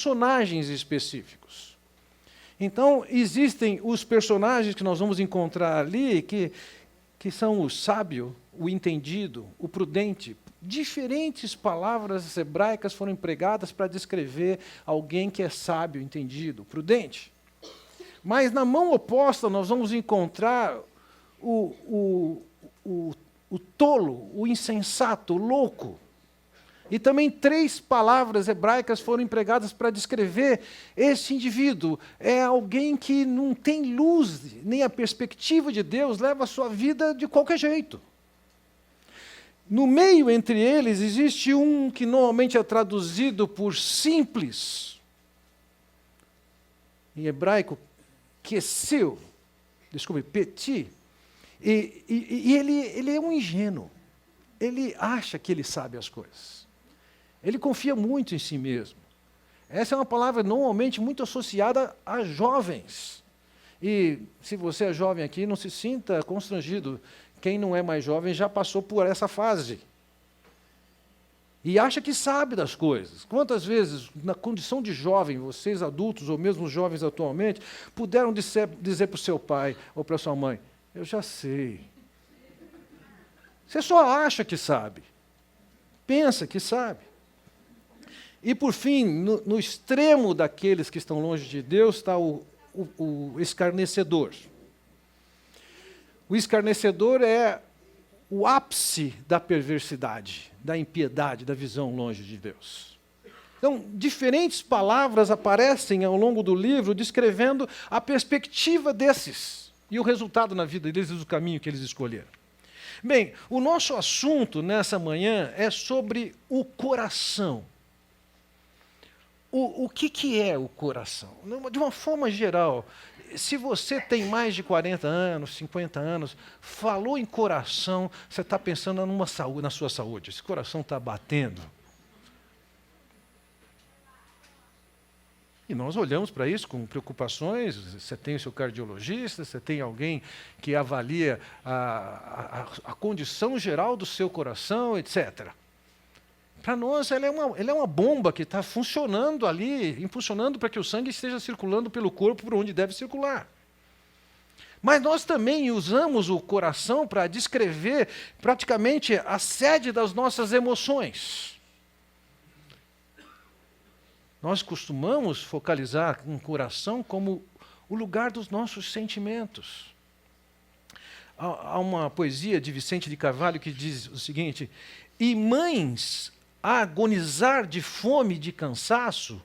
personagens específicos. Então, existem os personagens que nós vamos encontrar ali, que são o sábio, o entendido, o prudente. Diferentes palavras hebraicas foram empregadas para descrever alguém que é sábio, entendido, prudente. Mas na mão oposta nós vamos encontrar o tolo, o insensato, o louco. E também 3 palavras hebraicas foram empregadas para descrever esse indivíduo. É alguém que não tem luz, nem a perspectiva de Deus, leva a sua vida de qualquer jeito. No meio entre eles existe um que normalmente é traduzido por simples. Em hebraico, keseu, petit. E ele é um ingênuo. Ele acha que ele sabe as coisas. Ele confia muito em si mesmo. Essa é uma palavra normalmente muito associada a jovens. E se você é jovem aqui, não se sinta constrangido. Quem não é mais jovem já passou por essa fase. E acha que sabe das coisas. Quantas vezes, na condição de jovem, vocês adultos, ou mesmo os jovens atualmente, puderam dizer para o seu pai ou para a sua mãe, eu já sei. Você só acha que sabe. Pensa que sabe. E, por fim, no extremo daqueles que estão longe de Deus, está o escarnecedor. O escarnecedor é o ápice da perversidade, da impiedade, da visão longe de Deus. Então, diferentes palavras aparecem ao longo do livro descrevendo a perspectiva desses e o resultado na vida deles e o caminho que eles escolheram. Bem, o nosso assunto nessa manhã é sobre o coração. O que é o coração? De uma forma geral, se você tem mais de 40 anos, 50 anos, falou em coração, você está pensando na sua saúde. Esse coração está batendo. E nós olhamos para isso com preocupações. Você tem o seu cardiologista, você tem alguém que avalia a condição geral do seu coração, etc. Para nós, ele é uma bomba que está funcionando ali, impulsionando para que o sangue esteja circulando pelo corpo por onde deve circular. Mas nós também usamos o coração para descrever praticamente a sede das nossas emoções. Nós costumamos focalizar o coração como o lugar dos nossos sentimentos. Há uma poesia de Vicente de Carvalho que diz o seguinte, e mães a agonizar de fome e de cansaço,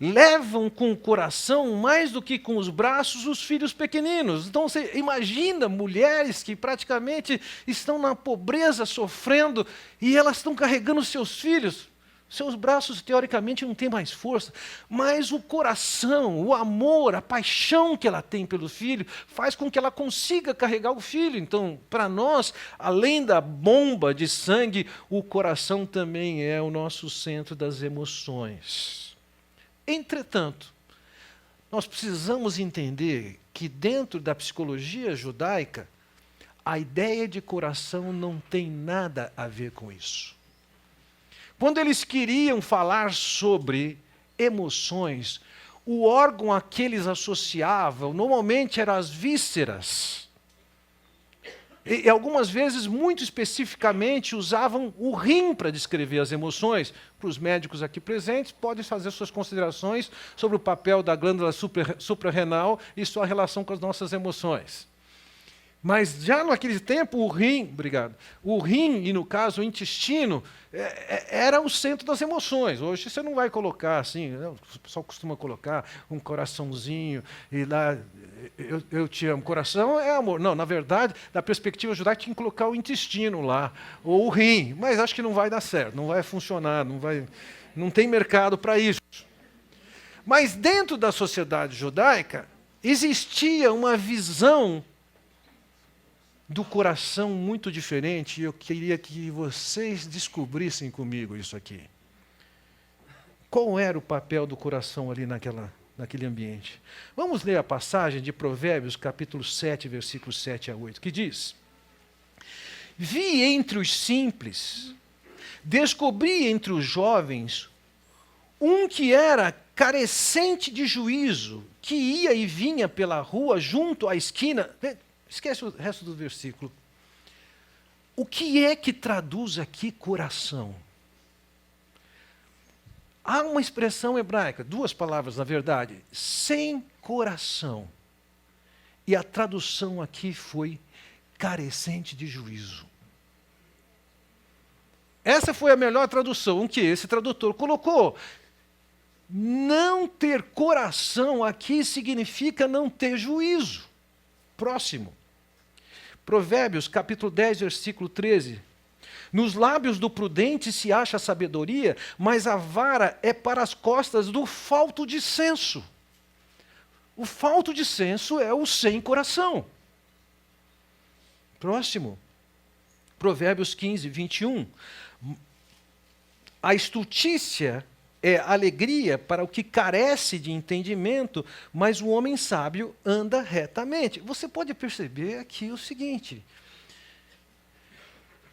levam com o coração mais do que com os braços os filhos pequeninos. Então você imagina mulheres que praticamente estão na pobreza, sofrendo, e elas estão carregando seus filhos. Seus braços, teoricamente, não têm mais força, mas o coração, o amor, a paixão que ela tem pelo filho, faz com que ela consiga carregar o filho. Então, para nós, além da bomba de sangue, o coração também é o nosso centro das emoções. Entretanto, nós precisamos entender que dentro da psicologia judaica, a ideia de coração não tem nada a ver com isso. Quando eles queriam falar sobre emoções, o órgão a que eles associavam normalmente eram as vísceras. E algumas vezes, muito especificamente, usavam o rim para descrever as emoções. Para os médicos aqui presentes, podem fazer suas considerações sobre o papel da glândula suprarrenal e sua relação com as nossas emoções. Mas já naquele tempo, o rim, e no caso o intestino, era o centro das emoções. Hoje você não vai colocar assim, o pessoal costuma colocar um coraçãozinho, e lá, eu te amo. Coração é amor. Não, na verdade, da perspectiva judaica, tinha que colocar o intestino lá, ou o rim, mas acho que não vai dar certo, não vai funcionar, não tem mercado para isso. Mas dentro da sociedade judaica, existia uma visão do coração muito diferente, e eu queria que vocês descobrissem comigo isso aqui. Qual era o papel do coração ali naquele ambiente? Vamos ler a passagem de Provérbios, capítulo 7, versículos 7 a 8, que diz, vi entre os simples, descobri entre os jovens, um que era carecente de juízo, que ia e vinha pela rua junto à esquina. Esquece o resto do versículo. O que é que traduz aqui coração? Há uma expressão hebraica, duas palavras na verdade, sem coração. E a tradução aqui foi carecente de juízo. Essa foi a melhor tradução que esse tradutor colocou. Não ter coração aqui significa não ter juízo. Próximo. Provérbios, capítulo 10, versículo 13. Nos lábios do prudente se acha sabedoria, mas a vara é para as costas do falto de senso. O falto de senso é o sem coração. Próximo. Provérbios 15, 21. A estultícia é alegria para o que carece de entendimento, mas o homem sábio anda retamente. Você pode perceber aqui o seguinte: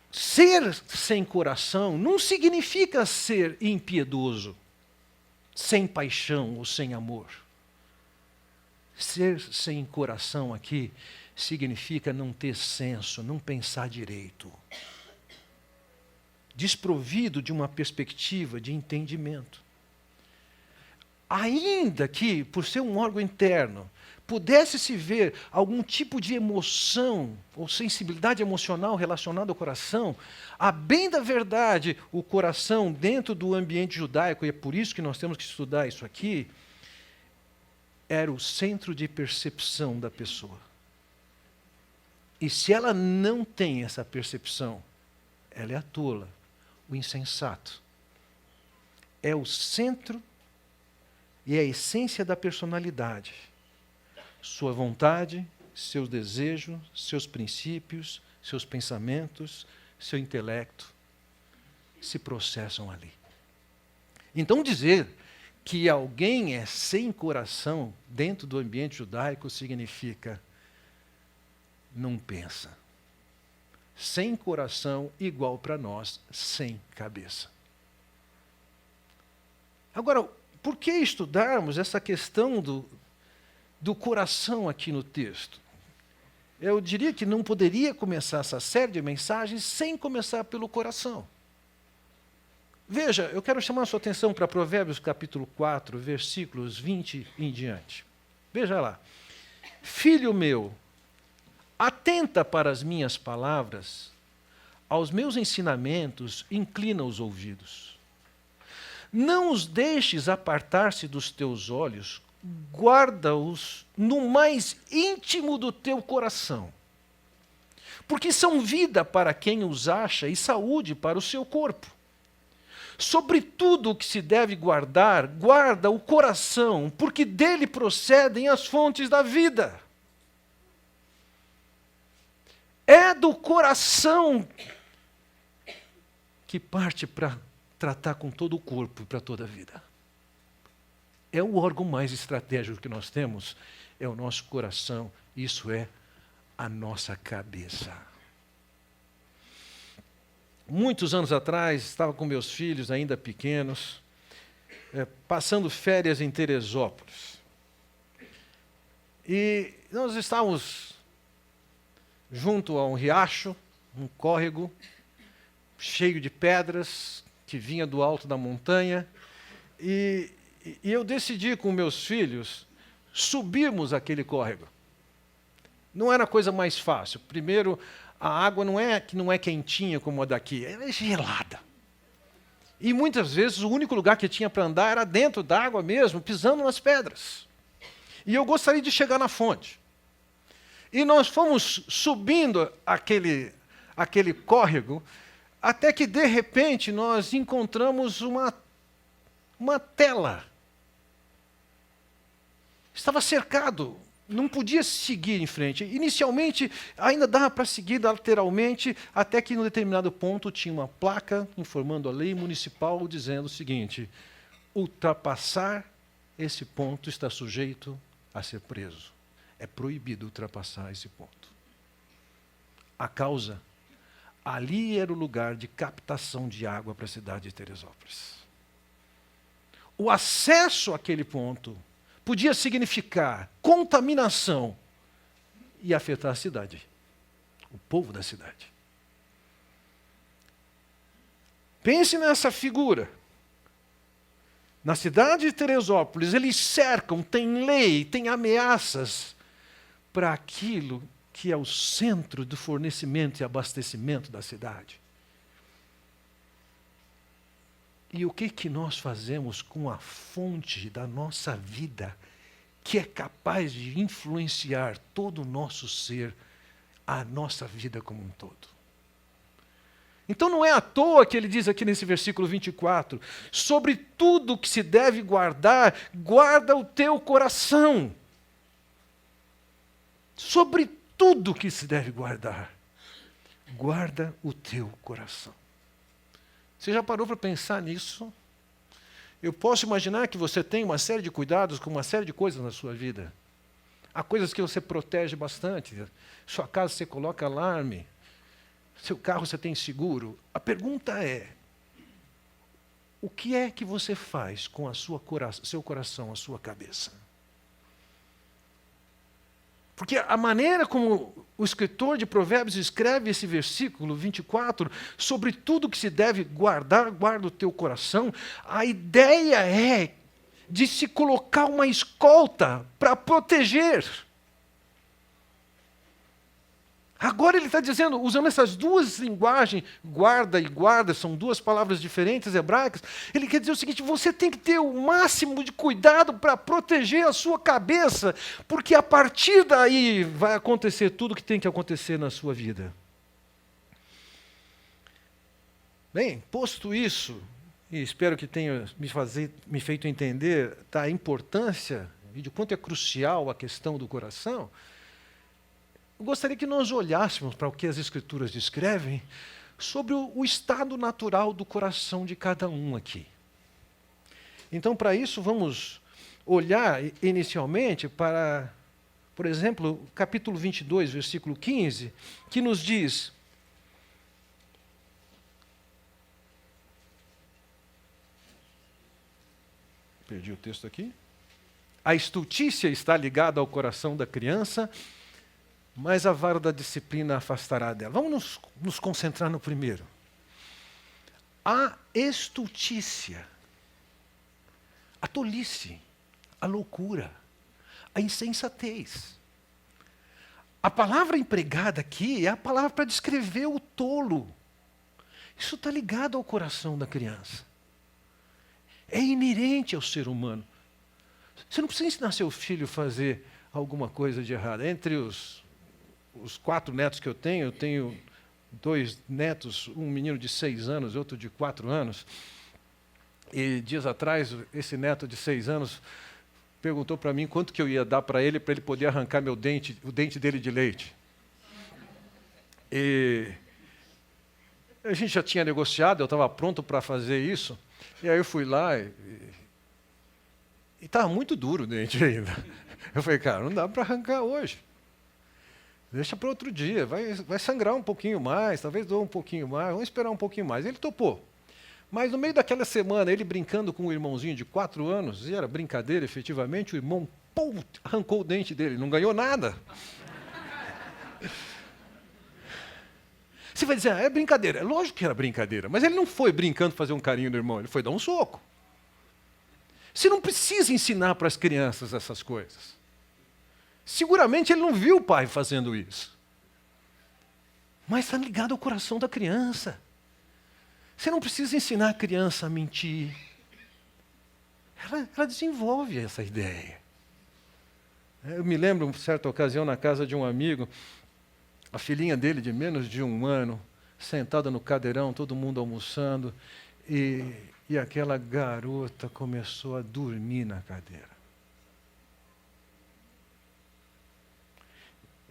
ser sem coração não significa ser impiedoso, sem paixão ou sem amor. Ser sem coração aqui significa não ter senso, não pensar direito. Desprovido de uma perspectiva de entendimento. Ainda que, por ser um órgão interno, pudesse-se ver algum tipo de emoção ou sensibilidade emocional relacionada ao coração, a bem da verdade, o coração dentro do ambiente judaico, e é por isso que nós temos que estudar isso aqui, era o centro de percepção da pessoa. E se ela não tem essa percepção, ela é a tola, o insensato. É o centro e a essência da personalidade. Sua vontade, seus desejos, seus princípios, seus pensamentos, seu intelecto se processam ali. Então dizer que alguém é sem coração dentro do ambiente judaico significa não pensa. Sem coração igual para nós, sem cabeça. Agora, por que estudarmos essa questão do coração aqui no texto? Eu diria que não poderia começar essa série de mensagens sem começar pelo coração. Veja, eu quero chamar a sua atenção para Provérbios capítulo 4, versículos 20 em diante. Veja lá. Filho meu, atenta para as minhas palavras, aos meus ensinamentos inclina os ouvidos. Não os deixes apartar-se dos teus olhos, guarda-os no mais íntimo do teu coração, porque são vida para quem os acha e saúde para o seu corpo. Sobre tudo o que se deve guardar, guarda o coração, porque dele procedem as fontes da vida. É do coração que parte para tratar com todo o corpo e para toda a vida. É o órgão mais estratégico que nós temos, é o nosso coração, isso é a nossa cabeça. Muitos anos atrás, estava com meus filhos ainda pequenos, passando férias em Teresópolis. E nós estávamos junto a um riacho, um córrego, cheio de pedras, que vinha do alto da montanha, e eu decidi com meus filhos subirmos aquele córrego. Não era a coisa mais fácil. Primeiro, a água não é quentinha como a daqui, ela é gelada. E muitas vezes o único lugar que tinha para andar era dentro da água mesmo, pisando nas pedras. E eu gostaria de chegar na fonte. E nós fomos subindo aquele córrego, até que, de repente, nós encontramos uma tela. Estava cercado, não podia seguir em frente. Inicialmente, ainda dava para seguir lateralmente, até que, em um determinado ponto, tinha uma placa informando a lei municipal, dizendo o seguinte: ultrapassar esse ponto está sujeito a ser preso. É proibido ultrapassar esse ponto. A causa, ali era o lugar de captação de água para a cidade de Teresópolis. o acesso àquele ponto podia significar contaminação e afetar a cidade, o povo da cidade. Pense nessa figura. Na cidade de Teresópolis, eles cercam, tem lei, tem ameaças para aquilo que é o centro do fornecimento e abastecimento da cidade. E o que nós fazemos com a fonte da nossa vida, que é capaz de influenciar todo o nosso ser, a nossa vida como um todo? Então não é à toa que ele diz aqui nesse versículo 24, sobre tudo que se deve guardar, guarda o teu coração. Sobre tudo que se deve guardar, guarda o teu coração. Você já parou para pensar nisso? Eu posso imaginar que você tem uma série de cuidados com uma série de coisas na sua vida. Há coisas que você protege bastante. Sua casa você coloca alarme. Seu carro você tem seguro. A pergunta é, o que é que você faz com seu coração, a sua cabeça? Porque a maneira como o escritor de Provérbios escreve esse versículo 24, sobre tudo que se deve guardar, guarda o teu coração, a ideia é de se colocar uma escolta para proteger. Agora ele está dizendo, usando essas duas linguagens, guarda e guarda, são duas palavras diferentes hebraicas, ele quer dizer o seguinte, você tem que ter o máximo de cuidado para proteger a sua cabeça, porque a partir daí vai acontecer tudo o que tem que acontecer na sua vida. Bem, posto isso, e espero que tenha me feito entender da importância e de quanto é crucial a questão do coração, eu gostaria que nós olhássemos para o que as Escrituras descrevem sobre o estado natural do coração de cada um aqui. Então, para isso, vamos olhar inicialmente para, por exemplo, capítulo 22, versículo 15, que nos diz: perdi o texto aqui. A estultícia está ligada ao coração da criança, mas a vara da disciplina afastará dela. Vamos nos concentrar no primeiro. A estultícia, a tolice, a loucura, a insensatez. A palavra empregada aqui é a palavra para descrever o tolo. Isso está ligado ao coração da criança. É inerente ao ser humano. Você não precisa ensinar seu filho a fazer alguma coisa de errado. Entre os 4 netos que eu tenho 2 netos, um menino de 6 anos e outro de 4 anos. E dias atrás, esse neto de 6 anos perguntou para mim quanto que eu ia dar para ele poder arrancar o dente dele de leite. E a gente já tinha negociado, eu estava pronto para fazer isso. E aí eu fui lá e estava muito duro o dente ainda. Eu falei, cara, não dá para arrancar hoje. Deixa para outro dia, vai sangrar um pouquinho mais, talvez doa um pouquinho mais, vamos esperar um pouquinho mais. Ele topou. Mas no meio daquela semana, ele brincando com um irmãozinho de 4 anos, e era brincadeira efetivamente, o irmão arrancou o dente dele, não ganhou nada. Você vai dizer, é brincadeira. É lógico que era brincadeira, mas ele não foi brincando fazer um carinho no irmão, ele foi dar um soco. Você não precisa ensinar para as crianças essas coisas. Seguramente ele não viu o pai fazendo isso. Mas está ligado ao coração da criança. Você não precisa ensinar a criança a mentir. Ela desenvolve essa ideia. Eu me lembro, em certa ocasião, na casa de um amigo, a filhinha dele, de menos de 1 ano, sentada no cadeirão, todo mundo almoçando, e aquela garota começou a dormir na cadeira.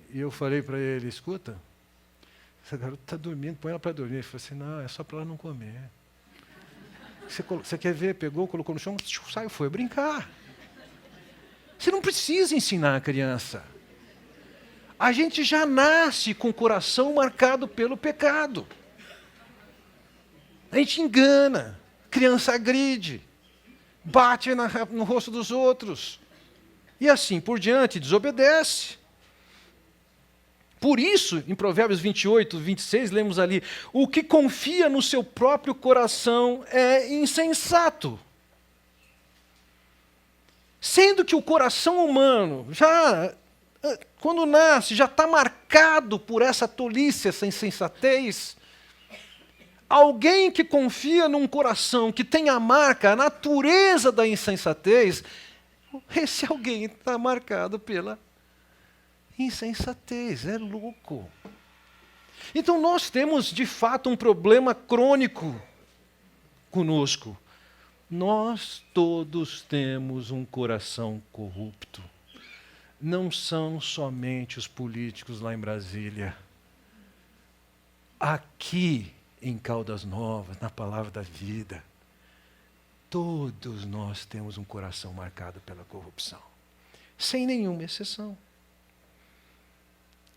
E eu falei para ele, escuta, essa garota está dormindo, põe ela para dormir. Ele falou assim, não, é só para ela não comer. Você quer ver? Pegou, colocou no chão, saiu, foi brincar. Você não precisa ensinar a criança. A gente já nasce com o coração marcado pelo pecado. A gente engana, a criança agride, bate no rosto dos outros. E assim por diante, desobedece. Por isso, em Provérbios 28, 26, lemos ali: o que confia no seu próprio coração é insensato. Sendo que o coração humano, já quando nasce, já está marcado por essa tolice, essa insensatez. Alguém que confia num coração que tem a marca, a natureza da insensatez, esse alguém está marcado pela insensatez, é louco. Então nós temos de fato um problema crônico conosco. Nós todos temos um coração corrupto. Não são somente os políticos lá em Brasília. Aqui em Caldas Novas, na Palavra da Vida, todos nós temos um coração marcado pela corrupção, sem nenhuma exceção.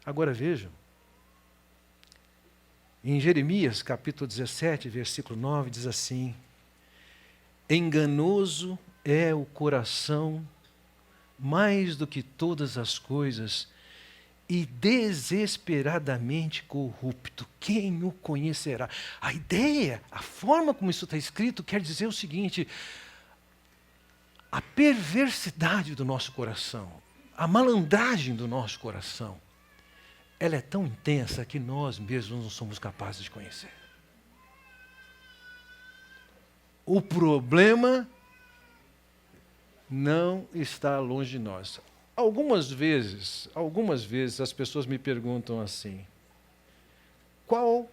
Agora vejam, em Jeremias capítulo 17, versículo 9, diz assim: enganoso é o coração mais do que todas as coisas, e desesperadamente corrupto. Quem o conhecerá? A ideia, a forma como isso está escrito, quer dizer o seguinte: a perversidade do nosso coração, a malandragem do nosso coração, ela é tão intensa que nós mesmos não somos capazes de conhecer. O problema não está longe de nós. Algumas vezes as pessoas me perguntam assim: qual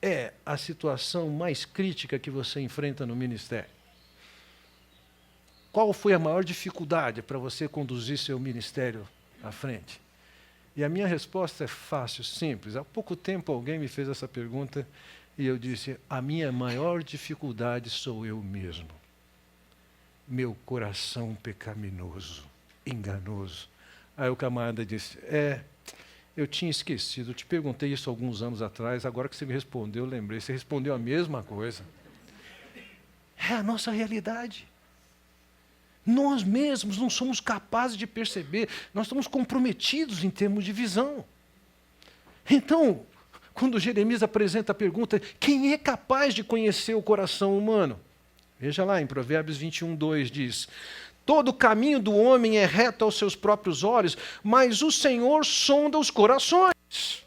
é a situação mais crítica que você enfrenta no ministério? Qual foi a maior dificuldade para você conduzir seu ministério à frente? E a minha resposta é fácil, simples. Há pouco tempo alguém me fez essa pergunta e eu disse: a minha maior dificuldade sou eu mesmo. Meu coração pecaminoso, enganoso. Aí o camarada disse: eu tinha esquecido, eu te perguntei isso alguns anos atrás, agora que você me respondeu, eu lembrei. Você respondeu a mesma coisa. É a nossa realidade. Nós mesmos não somos capazes de perceber, nós estamos comprometidos em termos de visão. Então, quando Jeremias apresenta a pergunta: quem é capaz de conhecer o coração humano? Veja lá, em Provérbios 21, 2 diz: todo o caminho do homem é reto aos seus próprios olhos, mas o Senhor sonda os corações.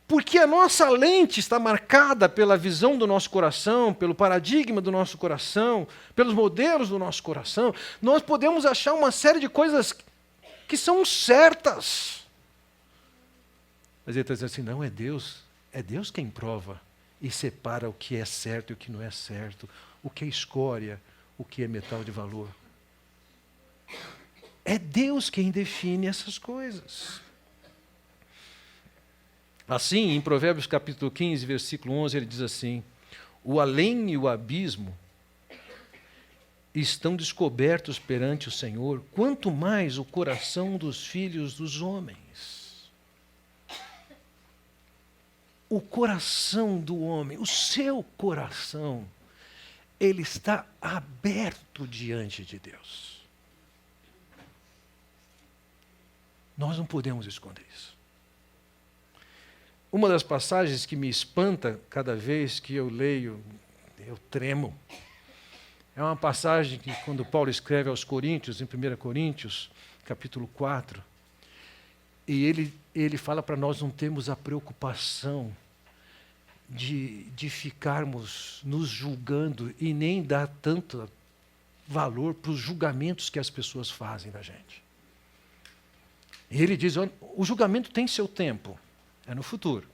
Porque a nossa lente está marcada pela visão do nosso coração, pelo paradigma do nosso coração, pelos modelos do nosso coração, nós podemos achar uma série de coisas que são certas. Mas ele está dizendo assim: não, é Deus quem prova e separa o que é certo e o que não é certo, o que é escória, o que é metal de valor. É Deus quem define essas coisas. Assim, em Provérbios capítulo 15, versículo 11, ele diz assim: o além e o abismo estão descobertos perante o Senhor, quanto mais o coração dos filhos dos homens. O coração do homem, o seu coração, ele está aberto diante de Deus. Nós não podemos esconder isso. Uma das passagens que me espanta cada vez que eu leio, eu tremo. É uma passagem que, quando Paulo escreve aos Coríntios, em 1 Coríntios, capítulo 4, e ele fala para nós não termos a preocupação de ficarmos nos julgando e nem dar tanto valor para os julgamentos que as pessoas fazem da gente. E ele diz: o julgamento tem seu tempo. É no futuro.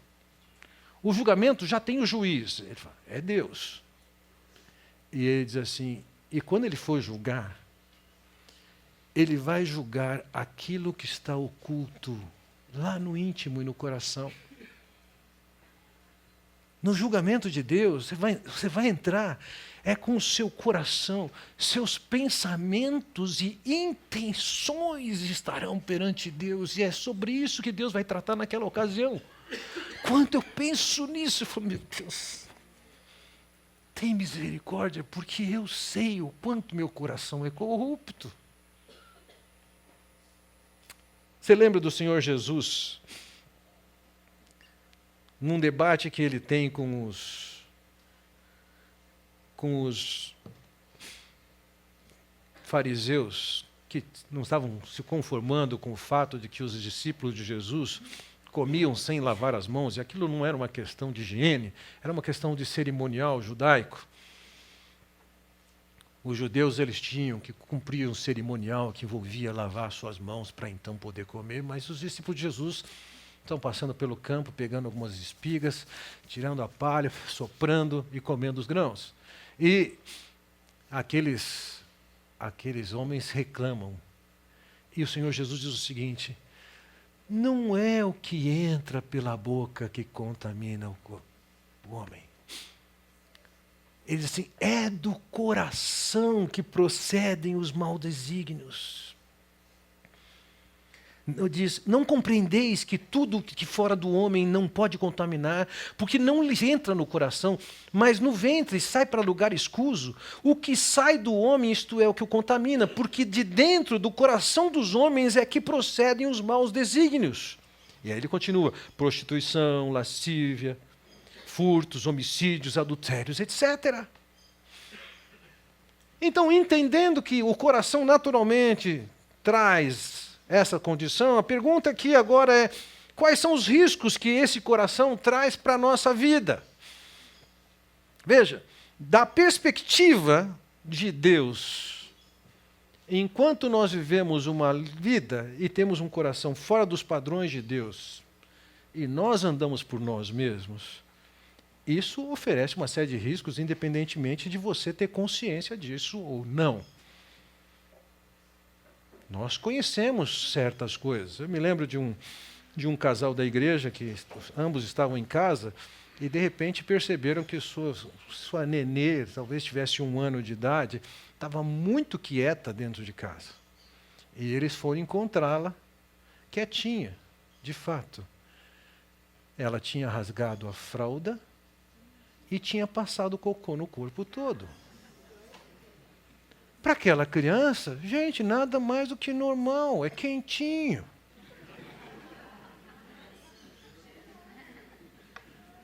O julgamento já tem o juiz. Ele fala: é Deus. E ele diz assim: e quando ele for julgar, ele vai julgar aquilo que está oculto lá no íntimo e no coração. No julgamento de Deus, você vai entrar com o seu coração, seus pensamentos e intenções estarão perante Deus, e é sobre isso que Deus vai tratar naquela ocasião. Quando eu penso nisso, eu falo: meu Deus, tem misericórdia, porque eu sei o quanto meu coração é corrupto. Você lembra do Senhor Jesus, num debate que ele tem com os fariseus, que não estavam se conformando com o fato de que os discípulos de Jesus comiam sem lavar as mãos, e aquilo não era uma questão de higiene, era uma questão de cerimonial judaico. Os judeus, eles tinham que cumprir um cerimonial que envolvia lavar suas mãos para então poder comer, mas os discípulos de Jesus estão passando pelo campo, pegando algumas espigas, tirando a palha, soprando e comendo os grãos. E aqueles homens reclamam. E o Senhor Jesus diz o seguinte: não é o que entra pela boca que contamina o homem. Ele diz assim: é do coração que procedem os maudesígnios. Ele diz: não compreendeis que tudo que fora do homem não pode contaminar, porque não lhe entra no coração, mas no ventre sai para lugar escuso. O que sai do homem, isto é o que o contamina, porque de dentro do coração dos homens é que procedem os maus desígnios. E aí ele continua: prostituição, lascívia, furtos, homicídios, adultérios, etc. Então, entendendo que o coração naturalmente traz essa condição, a pergunta aqui agora é: quais são os riscos que esse coração traz para a nossa vida? Veja, da perspectiva de Deus, enquanto nós vivemos uma vida e temos um coração fora dos padrões de Deus, e nós andamos por nós mesmos, isso oferece uma série de riscos, independentemente de você ter consciência disso ou não. Nós conhecemos certas coisas. Eu me lembro de um casal da igreja que ambos estavam em casa e, de repente, perceberam que sua nenê, talvez tivesse 1 ano de idade, estava muito quieta dentro de casa. E eles foram encontrá-la quietinha, de fato. Ela tinha rasgado a fralda e tinha passado cocô no corpo todo. Para aquela criança, gente, nada mais do que normal, é quentinho.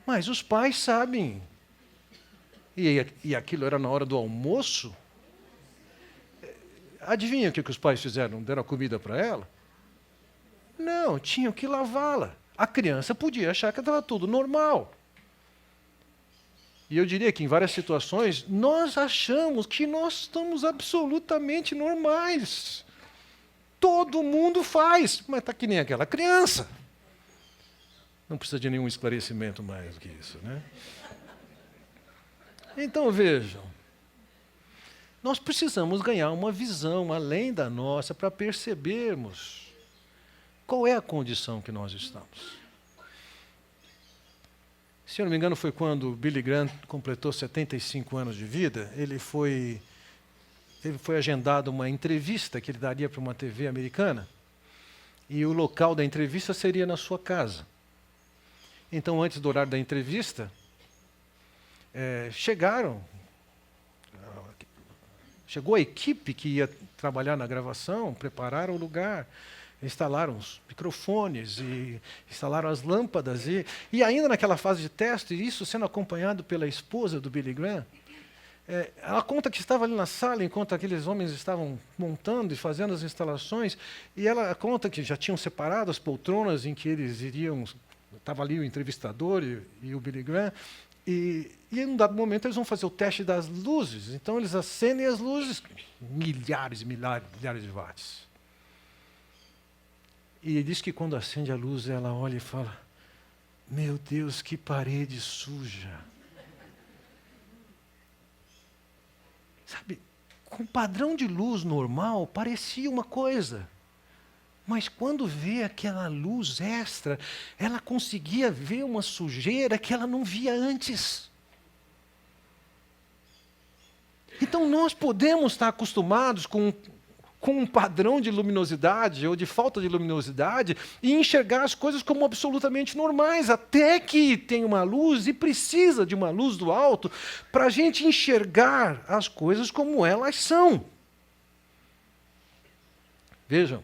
Mas os pais sabem. E aquilo era na hora do almoço. Adivinha o que os pais fizeram? Deram a comida para ela? Não, tinham que lavá-la. A criança podia achar que estava tudo normal. E eu diria que em várias situações nós achamos que nós estamos absolutamente normais. Todo mundo faz, mas está que nem aquela criança. Não precisa de nenhum esclarecimento mais do que isso, né? Então vejam, nós precisamos ganhar uma visão além da nossa para percebermos qual é a condição que nós estamos. Se eu não me engano, foi quando Billy Graham completou 75 anos de vida, ele foi agendado uma entrevista que ele daria para uma TV americana, e o local da entrevista seria na sua casa. Então, antes do horário da entrevista, chegou a equipe que ia trabalhar na gravação, prepararam o lugar, instalaram os microfones e instalaram as lâmpadas. E ainda naquela fase de teste, isso sendo acompanhado pela esposa do Billy Graham, ela conta que estava ali na sala enquanto aqueles homens estavam montando e fazendo as instalações, e ela conta que já tinham separado as poltronas em que eles iriam. Estava ali o entrevistador e o Billy Graham, e em um dado momento eles vão fazer o teste das luzes. Então eles acendem as luzes, milhares e milhares de watts. E diz que quando acende a luz, ela olha e fala: meu Deus, que parede suja. Sabe, com padrão de luz normal, parecia uma coisa. Mas quando vê aquela luz extra, ela conseguia ver uma sujeira que ela não via antes. Então nós podemos estar acostumados com com um padrão de luminosidade ou de falta de luminosidade e enxergar as coisas como absolutamente normais, até que tem uma luz e precisa de uma luz do alto para a gente enxergar as coisas como elas são. Vejam,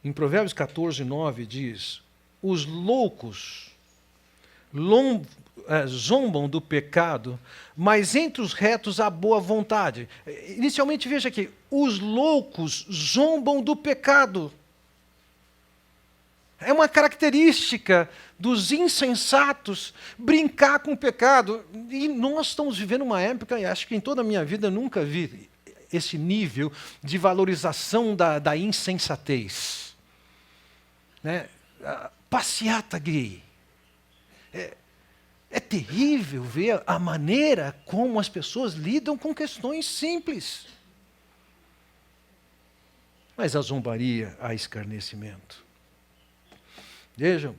em Provérbios 14, 9 diz: os loucos zombam do pecado, mas entre os retos há boa vontade. Inicialmente, veja aqui, os loucos zombam do pecado. É uma característica dos insensatos brincar com o pecado. E nós estamos vivendo uma época, e acho que em toda a minha vida eu nunca vi esse nível de valorização da insensatez. Né? Passeata gay. É terrível ver a maneira como as pessoas lidam com questões simples. Mas a zombaria, a escarnecimento. Vejam,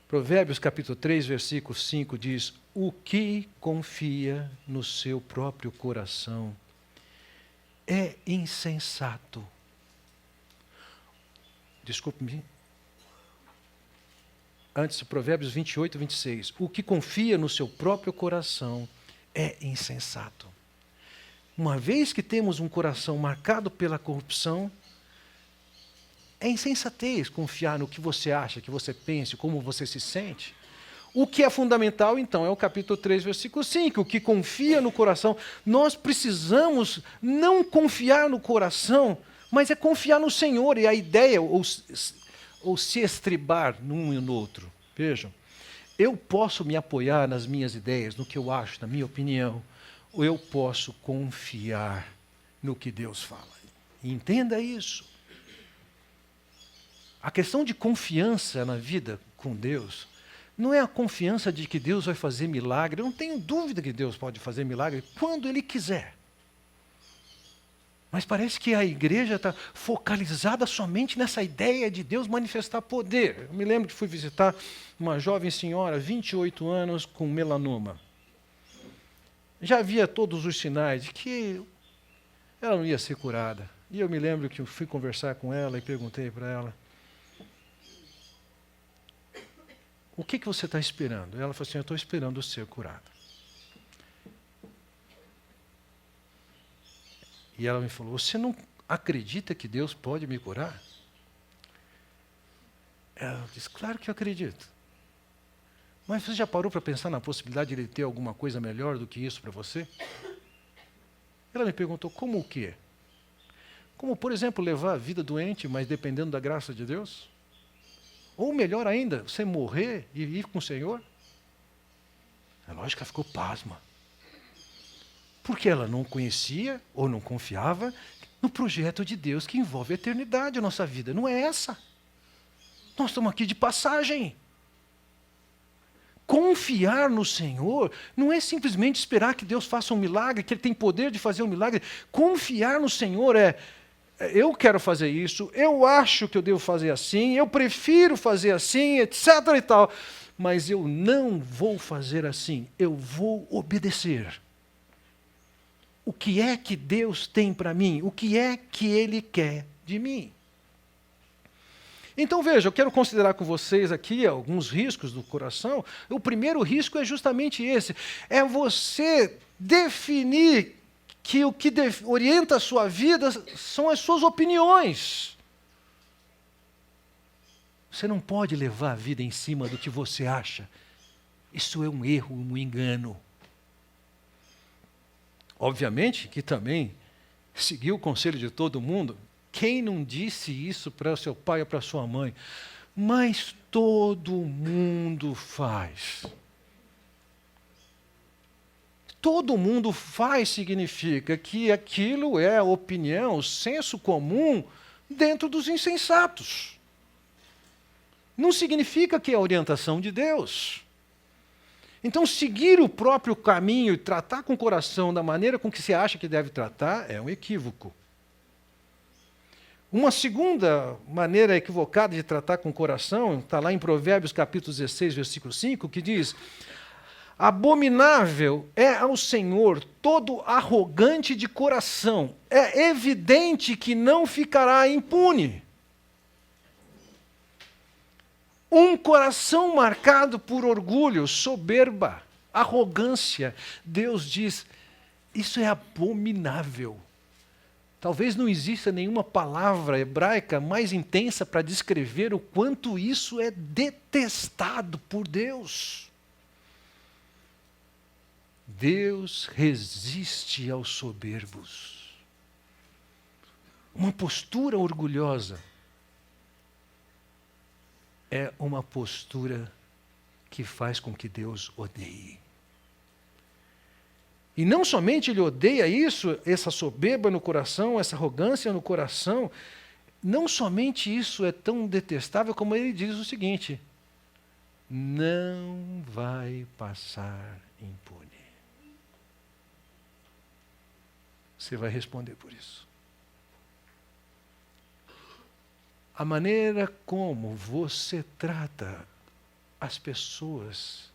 Provérbios capítulo 3, versículo 5 diz: o que confia no seu próprio coração é insensato. Desculpe-me. Antes, Provérbios 28, 26. O que confia no seu próprio coração é insensato. Uma vez que temos um coração marcado pela corrupção, é insensatez confiar no que você acha, que você pense, como você se sente. O que é fundamental, então, é o capítulo 3, versículo 5. O que confia no coração. Nós precisamos não confiar no coração, mas é confiar no Senhor. E a ideia, ou se estribar num e no outro. Vejam, eu posso me apoiar nas minhas ideias, no que eu acho, na minha opinião, ou eu posso confiar no que Deus fala. Entenda isso. A questão de confiança na vida com Deus não é a confiança de que Deus vai fazer milagre. Eu não tenho dúvida que Deus pode fazer milagre quando Ele quiser. Mas parece que a igreja está focalizada somente nessa ideia de Deus manifestar poder. Eu me lembro que fui visitar uma jovem senhora, 28 anos, com melanoma. Já havia todos os sinais de que ela não ia ser curada. E eu me lembro que eu fui conversar com ela e perguntei para ela: o que você está esperando? Ela falou assim: eu estou esperando ser curada. E ela me falou: você não acredita que Deus pode me curar? Ela disse: claro que eu acredito. Mas você já parou para pensar na possibilidade de Ele ter alguma coisa melhor do que isso para você? Ela me perguntou: como o quê? Como, por exemplo, levar a vida doente, mas dependendo da graça de Deus? Ou melhor ainda, você morrer e ir com o Senhor? É lógico que ela ficou pasma. Porque ela não conhecia ou não confiava no projeto de Deus que envolve a eternidade. A nossa vida não é essa. Nós estamos aqui de passagem. Confiar no Senhor não é simplesmente esperar que Deus faça um milagre, que Ele tem poder de fazer um milagre. Confiar no Senhor é: eu quero fazer isso, eu acho que eu devo fazer assim, eu prefiro fazer assim, etc. e tal. Mas eu não vou fazer assim, eu vou obedecer. O que é que Deus tem para mim? O que é que Ele quer de mim? Então, veja, eu quero considerar com vocês aqui alguns riscos do coração. O primeiro risco é justamente esse. É você definir que o que orienta a sua vida são as suas opiniões. Você não pode levar a vida em cima do que você acha. Isso é um erro, um engano. Obviamente que também seguir o conselho de todo mundo. Quem não disse isso para o seu pai ou para a sua mãe? Mas todo mundo faz. Todo mundo faz significa que aquilo é a opinião, o senso comum dentro dos insensatos. Não significa que é a orientação de Deus. Então, seguir o próprio caminho e tratar com o coração da maneira com que se acha que deve tratar é um equívoco. Uma segunda maneira equivocada de tratar com o coração está lá em Provérbios capítulo 16, versículo 5, que diz: Abominável é ao Senhor todo arrogante de coração. É evidente que não ficará impune. Um coração marcado por orgulho, soberba, arrogância. Deus diz, isso é abominável. Talvez não exista nenhuma palavra hebraica mais intensa para descrever o quanto isso é detestado por Deus. Deus resiste aos soberbos. Uma postura orgulhosa é uma postura que faz com que Deus odeie. E não somente Ele odeia isso, essa soberba no coração, essa arrogância no coração, não somente isso é tão detestável, como Ele diz o seguinte: não vai passar impune. Você vai responder por isso. A maneira como você trata as pessoas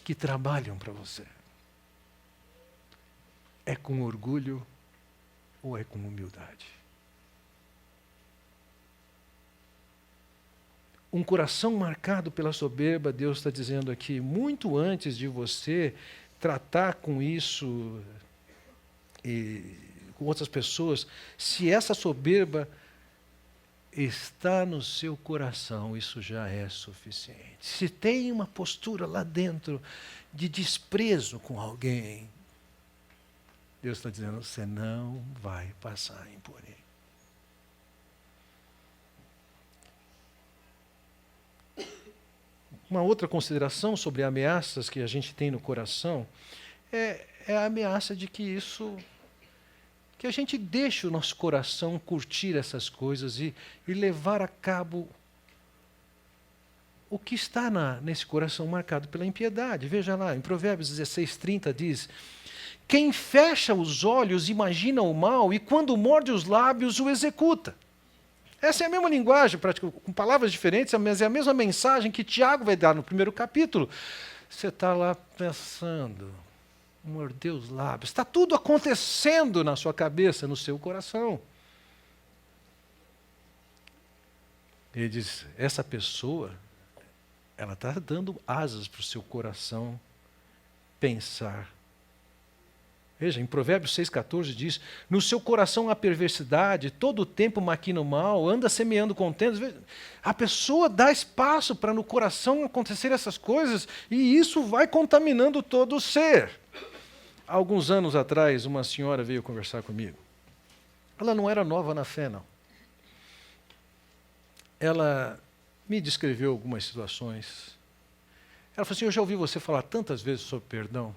que trabalham para você é com orgulho ou é com humildade? Um coração marcado pela soberba, Deus está dizendo aqui, muito antes de você tratar com isso e com outras pessoas, se essa soberba está no seu coração, isso já é suficiente. Se tem uma postura lá dentro de desprezo com alguém, Deus está dizendo, você não vai passar impune. Uma outra consideração sobre ameaças que a gente tem no coração é a ameaça de que a gente deixe o nosso coração curtir essas coisas e levar a cabo o que está nesse coração marcado pela impiedade. Veja lá, em Provérbios 16:30 diz, quem fecha os olhos imagina o mal e quando morde os lábios o executa. Essa é a mesma linguagem, com palavras diferentes, mas é a mesma mensagem que Tiago vai dar no primeiro capítulo. Você está lá pensando, morder os lábios, está tudo acontecendo na sua cabeça, no seu coração. Ele diz, essa pessoa, ela está dando asas para o seu coração pensar. Veja, em Provérbios 6,14 diz, no seu coração há perversidade, todo o tempo maquina o mal, anda semeando contendas. A pessoa dá espaço para no coração acontecer essas coisas e isso vai contaminando todo o ser. Há alguns anos atrás, uma senhora veio conversar comigo. Ela não era nova na fé, não. Ela me descreveu algumas situações. Ela falou assim, eu já ouvi você falar tantas vezes sobre perdão.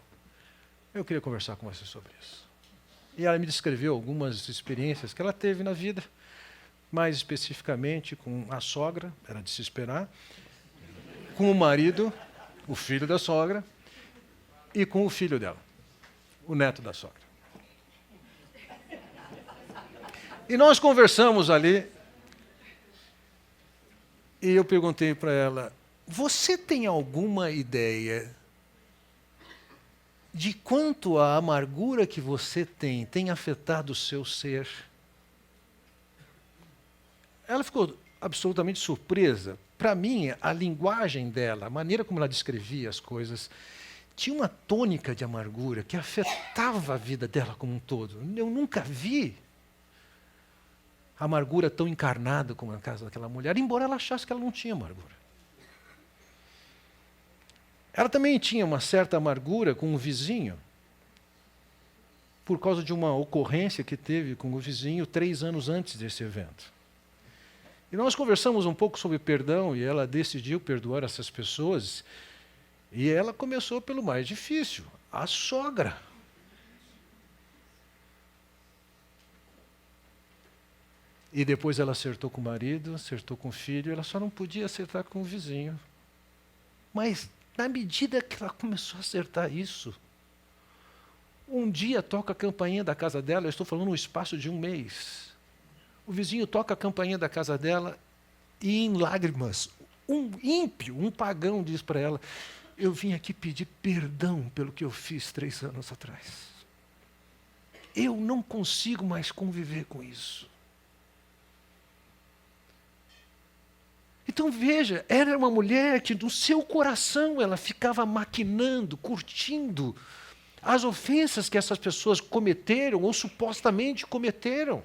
Eu queria conversar com você sobre isso. E ela me descreveu algumas experiências que ela teve na vida, mais especificamente com a sogra, era de se esperar, com o marido, o filho da sogra, e com o filho dela, o neto da sogra. E nós conversamos ali, e eu perguntei para ela, você tem alguma ideia de quanto a amargura que você tem afetado o seu ser? Ela ficou absolutamente surpresa. Para mim, a linguagem dela, a maneira como ela descrevia as coisas, tinha uma tônica de amargura que afetava a vida dela como um todo. Eu nunca vi a amargura tão encarnada como na casa daquela mulher, embora ela achasse que ela não tinha amargura. Ela também tinha uma certa amargura com o vizinho, por causa de uma ocorrência que teve com o vizinho 3 anos antes desse evento. E nós conversamos um pouco sobre perdão, e ela decidiu perdoar essas pessoas, e ela começou pelo mais difícil, a sogra. E depois ela acertou com o marido, acertou com o filho, ela só não podia acertar com o vizinho. Mas na medida que ela começou a acertar isso, um dia toca a campainha da casa dela, eu estou falando no espaço de 1 mês. O vizinho toca a campainha da casa dela e em lágrimas, um ímpio, um pagão diz para ela, eu vim aqui pedir perdão pelo que eu fiz 3 anos atrás. Eu não consigo mais conviver com isso. Então veja, era uma mulher que no seu coração ela ficava maquinando, curtindo as ofensas que essas pessoas cometeram ou supostamente cometeram.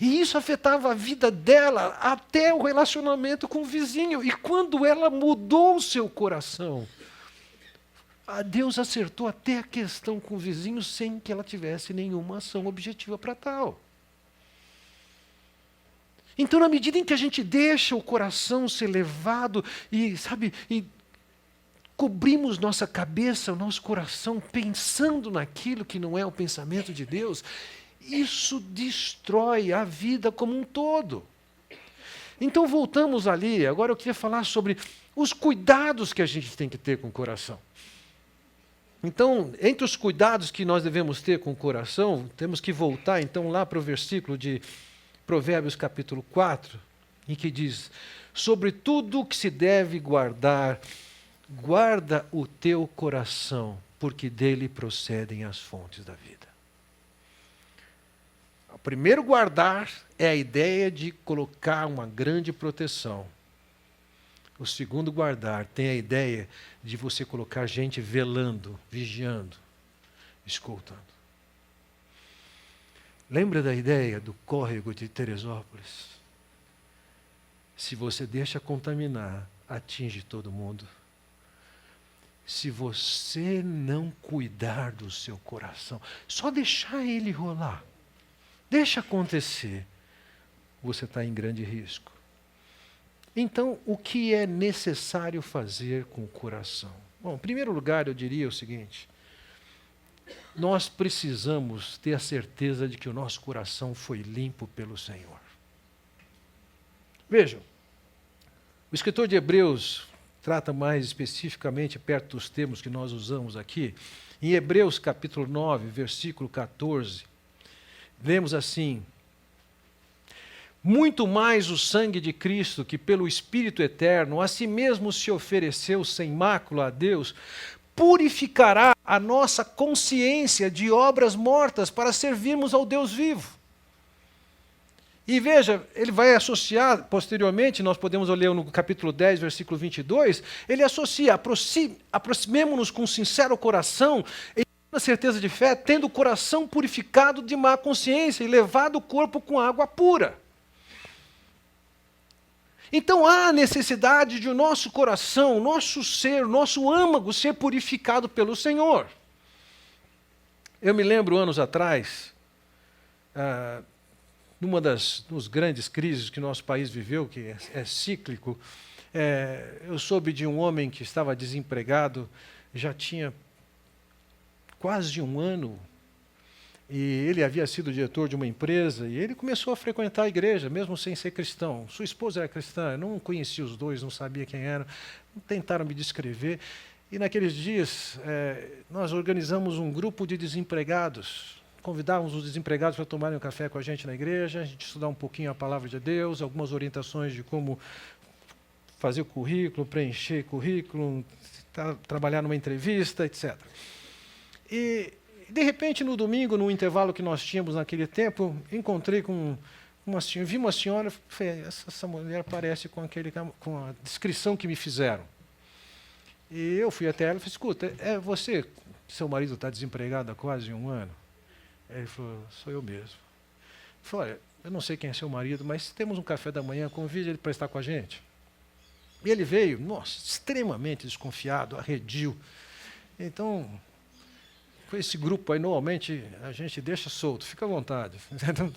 E isso afetava a vida dela até o relacionamento com o vizinho. E quando ela mudou o seu coração, Deus acertou até a questão com o vizinho sem que ela tivesse nenhuma ação objetiva para tal. Então, na medida em que a gente deixa o coração ser levado e, e cobrimos nossa cabeça, o nosso coração, pensando naquilo que não é o pensamento de Deus, isso destrói a vida como um todo. Então, voltamos ali. Agora eu queria falar sobre os cuidados que a gente tem que ter com o coração. Então, entre os cuidados que nós devemos ter com o coração, temos que voltar então lá para o versículo de Provérbios capítulo 4, em que diz: sobre tudo o que se deve guardar, guarda o teu coração, porque dele procedem as fontes da vida. O primeiro guardar é a ideia de colocar uma grande proteção. O segundo guardar tem a ideia de você colocar gente velando, vigiando, escoltando. Lembra da ideia do córrego de Teresópolis? Se você deixa contaminar, atinge todo mundo. Se você não cuidar do seu coração, só deixar ele rolar, deixa acontecer, você está em grande risco. Então, o que é necessário fazer com o coração? Bom, em primeiro lugar, eu diria o seguinte: nós precisamos ter a certeza de que o nosso coração foi limpo pelo Senhor. Vejam, o escritor de Hebreus trata mais especificamente, perto dos termos que nós usamos aqui, em Hebreus capítulo 9, versículo 14, lemos assim: muito mais o sangue de Cristo, que pelo Espírito eterno a si mesmo se ofereceu sem mácula a Deus, purificará a nossa consciência de obras mortas para servirmos ao Deus vivo. E veja, ele vai associar, posteriormente, nós podemos ler no capítulo 10, versículo 22, ele associa: aproximemo-nos com sincero coração, em certeza de fé, tendo o coração purificado de má consciência e levado o corpo com água pura. Então há necessidade de o nosso coração, o nosso ser, o nosso âmago ser purificado pelo Senhor. Eu me lembro, anos atrás, numa das grandes crises que nosso país viveu, que é cíclico, eu soube de um homem que estava desempregado, já tinha quase um ano, e ele havia sido diretor de uma empresa, e ele começou a frequentar a igreja, mesmo sem ser cristão. Sua esposa era cristã, eu não conhecia os dois, não sabia quem eram, tentaram me descrever. E naqueles dias, nós organizamos um grupo de desempregados, convidávamos os desempregados para tomarem um café com a gente na igreja, a gente estudar um pouquinho a palavra de Deus, algumas orientações de como fazer o currículo, preencher currículo, trabalhar numa entrevista, etc. E de repente, no domingo, no intervalo que nós tínhamos naquele tempo, encontrei com uma senhora, vi uma senhora, falei: essa mulher parece com a descrição que me fizeram. E eu fui até ela e falei: escuta, seu marido está desempregado há quase um ano? Ele falou: sou eu mesmo. Eu falei: olha, eu não sei quem é seu marido, mas temos um café da manhã, convide ele para estar com a gente. E ele veio, extremamente desconfiado, arredio. Então, com esse grupo aí, normalmente, a gente deixa solto, fica à vontade,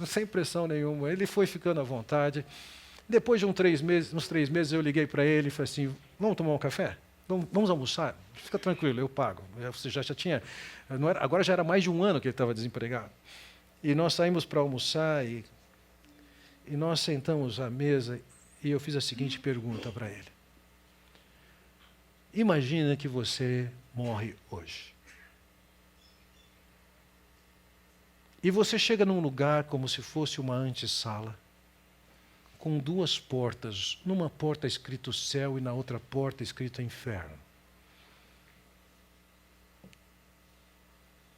sem pressão nenhuma. Ele foi ficando à vontade. Depois de uns 3 meses, eu liguei para ele e falei assim: vamos tomar um café? Vamos almoçar? Fica tranquilo, eu pago. Você já tinha, agora já era mais de um ano que ele estava desempregado. E nós saímos para almoçar e nós sentamos à mesa e eu fiz a seguinte pergunta para ele: imagina que você morre hoje. E você chega num lugar como se fosse uma antessala, com duas portas. Numa porta escrito céu e na outra porta escrito inferno.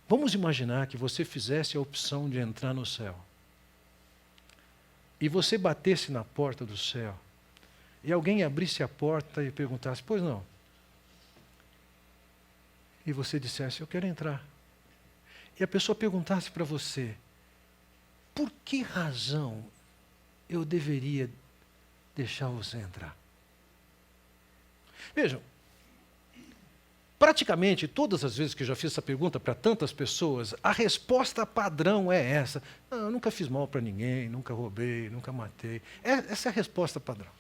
Vamos imaginar que você fizesse a opção de entrar no céu. E você batesse na porta do céu. E alguém abrisse a porta e perguntasse, pois não. E você dissesse, eu quero entrar. E a pessoa perguntasse para você, por que razão eu deveria deixar você entrar? Vejam, praticamente todas as vezes que eu já fiz essa pergunta para tantas pessoas, a resposta padrão é essa. Não, eu nunca fiz mal para ninguém, nunca roubei, nunca matei. Essa é a resposta padrão.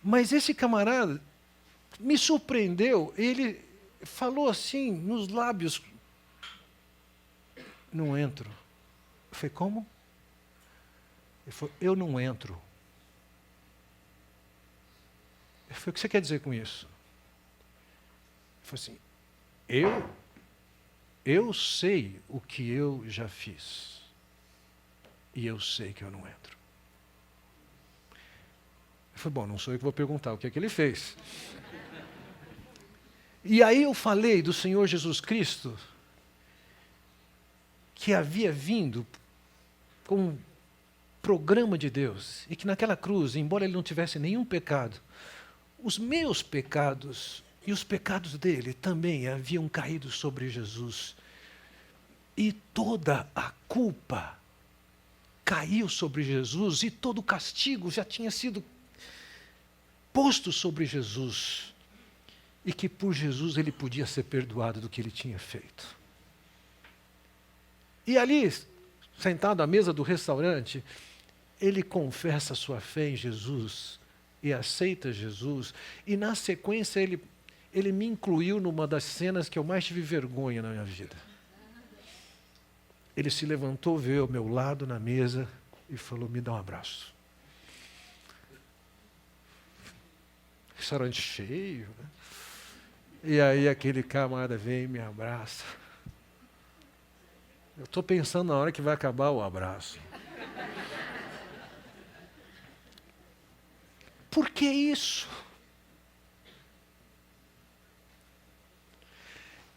Mas esse camarada me surpreendeu, ele falou assim, nos lábios, não entro. Eu falei, como? Ele falou, eu não entro. Eu falei, o que você quer dizer com isso? Ele falou assim, eu sei o que eu já fiz. E eu sei que eu não entro. Eu falei, bom, não sou eu que vou perguntar o que é que ele fez. E aí eu falei do Senhor Jesus Cristo, que havia vindo com um programa de Deus, e que naquela cruz, embora ele não tivesse nenhum pecado, os meus pecados e os pecados dele também haviam caído sobre Jesus. E toda a culpa caiu sobre Jesus, e todo o castigo já tinha sido posto sobre Jesus. E que por Jesus ele podia ser perdoado do que ele tinha feito. E ali, sentado à mesa do restaurante, ele confessa a sua fé em Jesus e aceita Jesus. E na sequência ele me incluiu numa das cenas que eu mais tive vergonha na minha vida. Ele se levantou, veio ao meu lado na mesa e falou, me dá um abraço. Restaurante cheio, né? E aí aquele camarada vem e me abraça. Eu estou pensando na hora que vai acabar o abraço. Por que isso?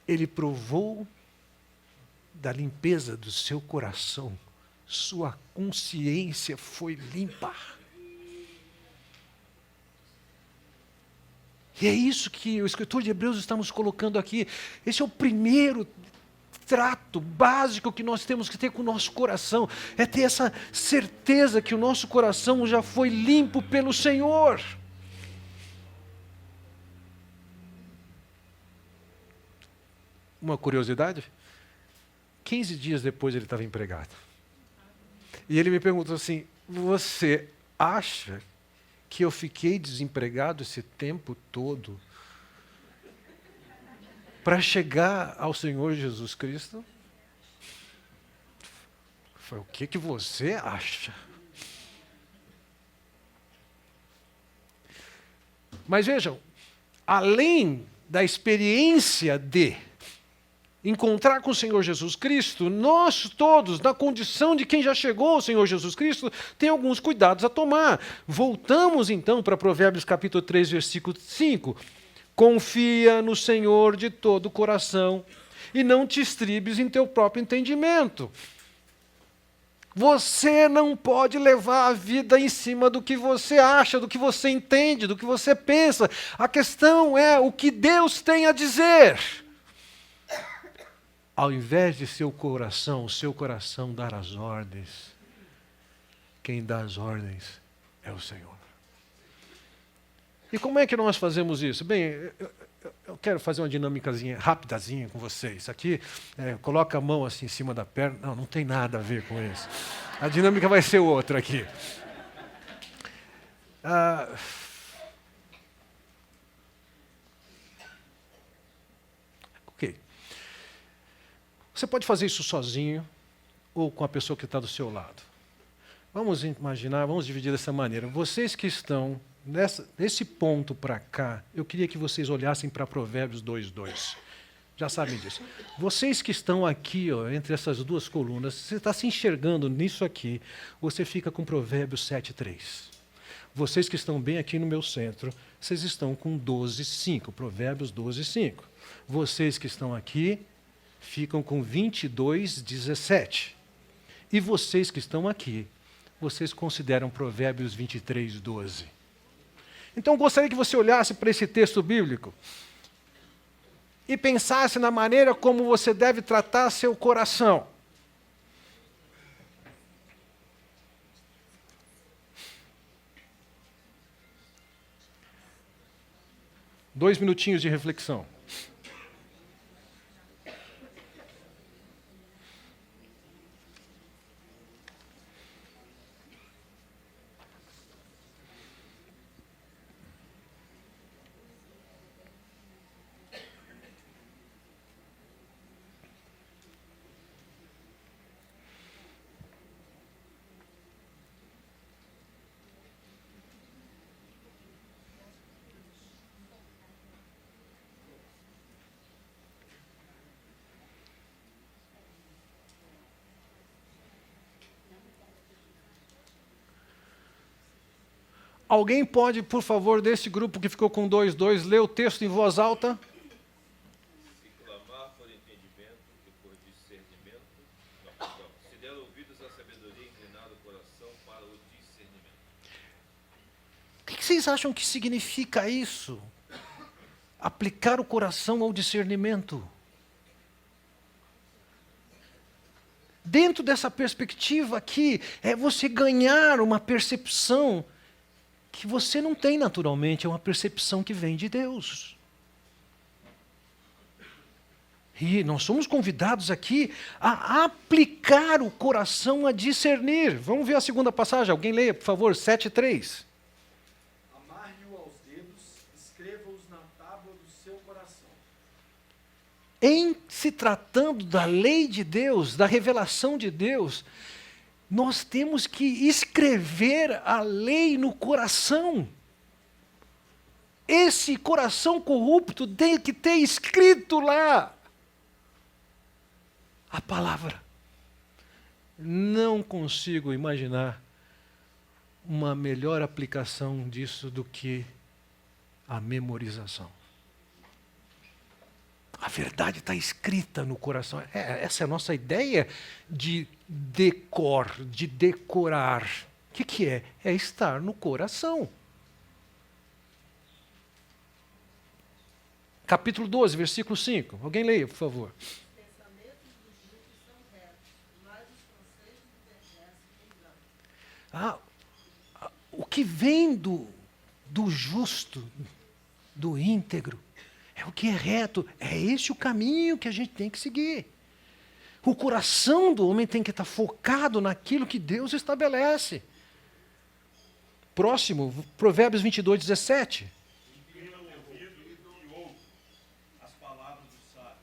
Ele provou da limpeza do seu coração. Sua consciência foi limpa. E é isso que o escritor de Hebreus está nos colocando aqui. Esse é o primeiro trato básico que nós temos que ter com o nosso coração. É ter essa certeza que o nosso coração já foi limpo pelo Senhor. Uma curiosidade, 15 dias depois ele estava empregado. E ele me perguntou assim, você acha que eu fiquei desempregado esse tempo todo para chegar ao Senhor Jesus Cristo? Foi o que você acha? Mas vejam, além da experiência de encontrar com o Senhor Jesus Cristo, nós todos, na condição de quem já chegou ao Senhor Jesus Cristo, tem alguns cuidados a tomar. Voltamos então para Provérbios capítulo 3, versículo 5. Confia no Senhor de todo o coração e não te estribes em teu próprio entendimento. Você não pode levar a vida em cima do que você acha, do que você entende, do que você pensa. A questão é o que Deus tem a dizer. Ao invés de o seu coração dar as ordens, quem dá as ordens é o Senhor. E como é que nós fazemos isso? Bem, eu quero fazer uma dinâmicazinha, rapidazinha com vocês. Aqui, coloca a mão assim em cima da perna. Não tem nada a ver com isso. A dinâmica vai ser outra aqui. Ok. Você pode fazer isso sozinho ou com a pessoa que está do seu lado. Vamos imaginar, vamos dividir dessa maneira. Vocês que estão nesse ponto para cá, eu queria que vocês olhassem para Provérbios 2:2. Já sabem disso. Vocês que estão aqui, ó, entre essas duas colunas, você está se enxergando nisso aqui, você fica com Provérbios 7:3. Vocês que estão bem aqui no meu centro, vocês estão com 12:5, Provérbios 12:5. Vocês que estão aqui, ficam com 22:17. E vocês que estão aqui, vocês consideram Provérbios 23:12. Então, eu gostaria que você olhasse para esse texto bíblico e pensasse na maneira como você deve tratar seu coração. Dois minutinhos de reflexão. Alguém pode, por favor, desse grupo que ficou com 2:2, ler o texto em voz alta? Se clamar por entendimento e por discernimento, não. Se der ouvidos à sabedoria, inclinar o coração para o discernimento. O que vocês acham que significa isso? Aplicar o coração ao discernimento. Dentro dessa perspectiva aqui, é você ganhar uma percepção que você não tem naturalmente, é uma percepção que vem de Deus. E nós somos convidados aqui a aplicar o coração a discernir. Vamos ver a segunda passagem, alguém leia, por favor, 7:3. Amarre-o aos dedos, escreva-os na tábua do seu coração. Em se tratando da lei de Deus, da revelação de Deus, nós temos que escrever a lei no coração. Esse coração corrupto tem que ter escrito lá a palavra. Não consigo imaginar uma melhor aplicação disso do que a memorização. A verdade está escrita no coração. Essa é a nossa ideia de de decorar. O que é? É estar no coração. Capítulo 12, versículo 5. Alguém leia, por favor. Os pensamentos dos justos são retos, mas os conselhos do perverso engano. O que vem do justo, do íntegro, é o que é reto. É esse o caminho que a gente tem que seguir. O coração do homem tem que estar focado naquilo que Deus estabelece. Próximo, Provérbios 22:17. Inclina o ouvido e ouve as palavras do sábio,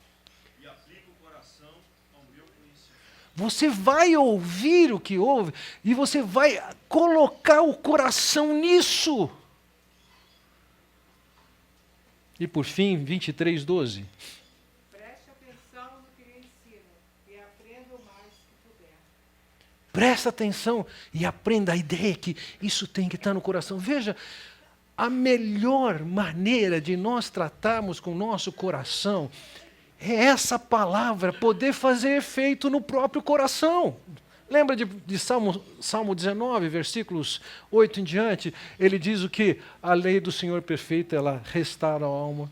e aplica o coração ao meu conhecimento. Você vai ouvir o que ouve e você vai colocar o coração nisso. E por fim, 23:12. Preste atenção no que lhe ensino e aprenda o mais que puder. Presta atenção e aprenda a ideia que isso tem que estar no coração. Veja, a melhor maneira de nós tratarmos com o nosso coração é essa palavra poder fazer efeito no próprio coração. Lembra de Salmo 19, versículos 8 em diante? Ele diz o que? A lei do Senhor perfeita, ela restaura a alma,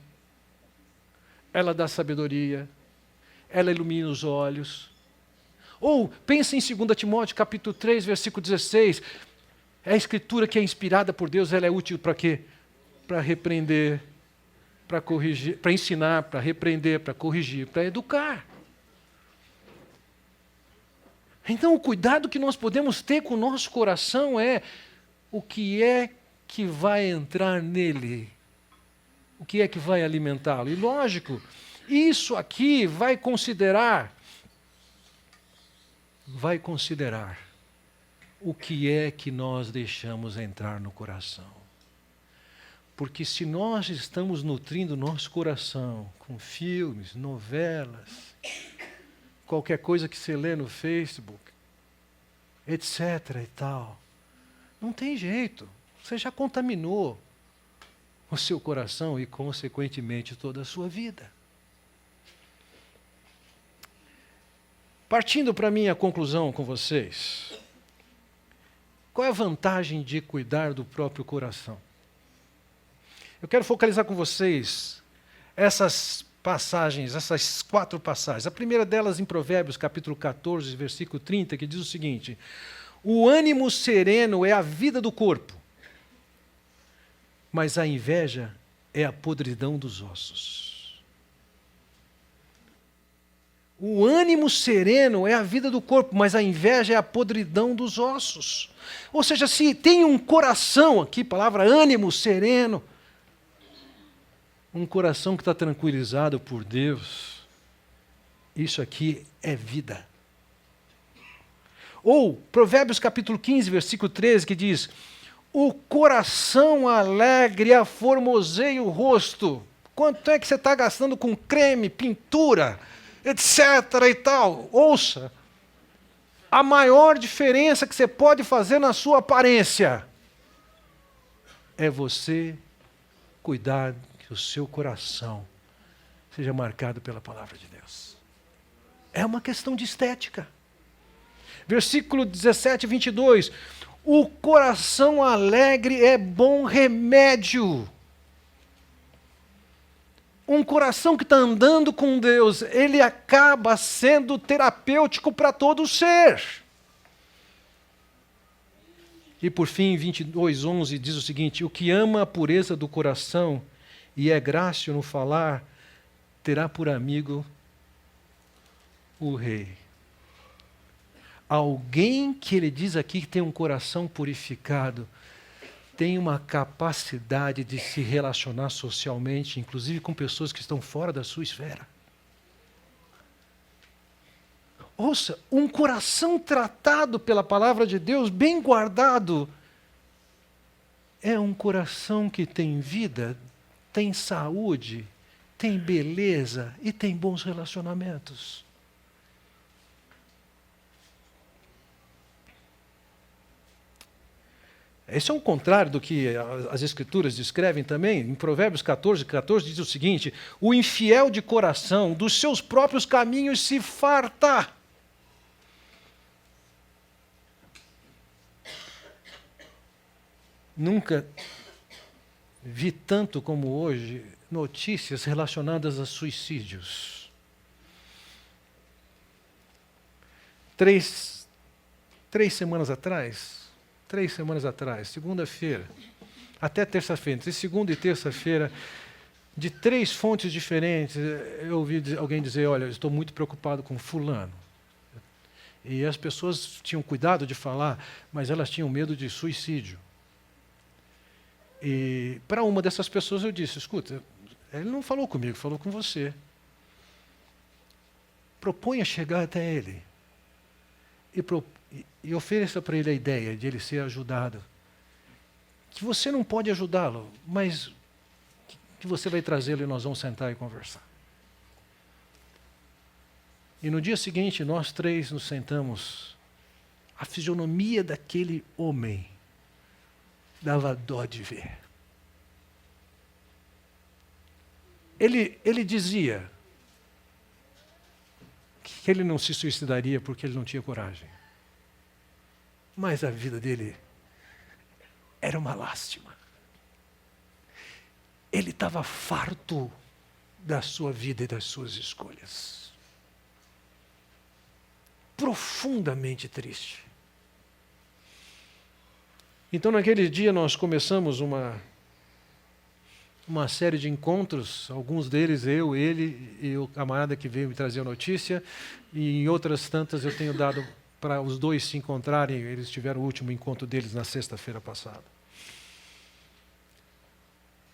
ela dá sabedoria, ela ilumina os olhos. Ou, pense em 2 Timóteo, capítulo 3, versículo 16. É a escritura que é inspirada por Deus, ela é útil para quê? Para repreender, para corrigir, para ensinar, para repreender, para corrigir, para educar. Então, o cuidado que nós podemos ter com o nosso coração é o que é que vai entrar nele, o que é que vai alimentá-lo. E, lógico, isso aqui vai considerar o que é que nós deixamos entrar no coração. Porque se nós estamos nutrindo nosso coração com filmes, novelas, qualquer coisa que você lê no Facebook, etc. e tal, não tem jeito. Você já contaminou o seu coração e, consequentemente, toda a sua vida. Partindo para a minha conclusão com vocês, qual é a vantagem de cuidar do próprio coração? Eu quero focalizar com vocês essas passagens, essas 4 passagens. A primeira delas em Provérbios, capítulo 14, versículo 30, que diz o seguinte: o ânimo sereno é a vida do corpo, mas a inveja é a podridão dos ossos. O ânimo sereno é a vida do corpo, mas a inveja é a podridão dos ossos. Ou seja, se tem um coração aqui, palavra ânimo sereno, um coração que está tranquilizado por Deus, isso aqui é vida. Ou Provérbios capítulo 15, versículo 13, que diz: o coração alegre aformoseia o rosto. Quanto é que você está gastando com creme, pintura, etc. e tal? Ouça, a maior diferença que você pode fazer na sua aparência é você cuidar que o seu coração seja marcado pela palavra de Deus. É uma questão de estética. Versículo 17 e 22. O coração alegre é bom remédio. Um coração que está andando com Deus, ele acaba sendo terapêutico para todo o ser. E por fim, 22:11 diz o seguinte: o que ama a pureza do coração e é grácil no falar, terá por amigo o rei. Alguém que ele diz aqui que tem um coração purificado, tem uma capacidade de se relacionar socialmente, inclusive com pessoas que estão fora da sua esfera. Ouça, um coração tratado pela palavra de Deus, bem guardado, é um coração que tem vida, tem saúde, tem beleza e tem bons relacionamentos. Esse é o contrário do que as Escrituras descrevem também. Em Provérbios 14, 14 diz o seguinte: o infiel de coração dos seus próprios caminhos se farta. Nunca vi tanto como hoje notícias relacionadas a suicídios. Três semanas atrás, segunda-feira, até terça-feira, entre segunda e terça-feira, de 3 fontes diferentes, eu ouvi alguém dizer: olha, eu estou muito preocupado com fulano. E as pessoas tinham cuidado de falar, mas elas tinham medo de suicídio. E para uma dessas pessoas eu disse: escuta, ele não falou comigo, falou com você. Proponha chegar até ele. E ofereça para ele a ideia de ele ser ajudado. Que você não pode ajudá-lo, mas que você vai trazê-lo e nós vamos sentar e conversar. E no dia seguinte, nós 3 nos sentamos. A fisionomia daquele homem dava dó de ver. Ele dizia que ele não se suicidaria porque ele não tinha coragem. Mas a vida dele era uma lástima. Ele estava farto da sua vida e das suas escolhas. Profundamente triste. Então, naquele dia, nós começamos uma série de encontros, alguns deles, eu, ele e o camarada que veio me trazer a notícia, e em outras tantas eu tenho dado para os 2 se encontrarem. Eles tiveram o último encontro deles na sexta-feira passada.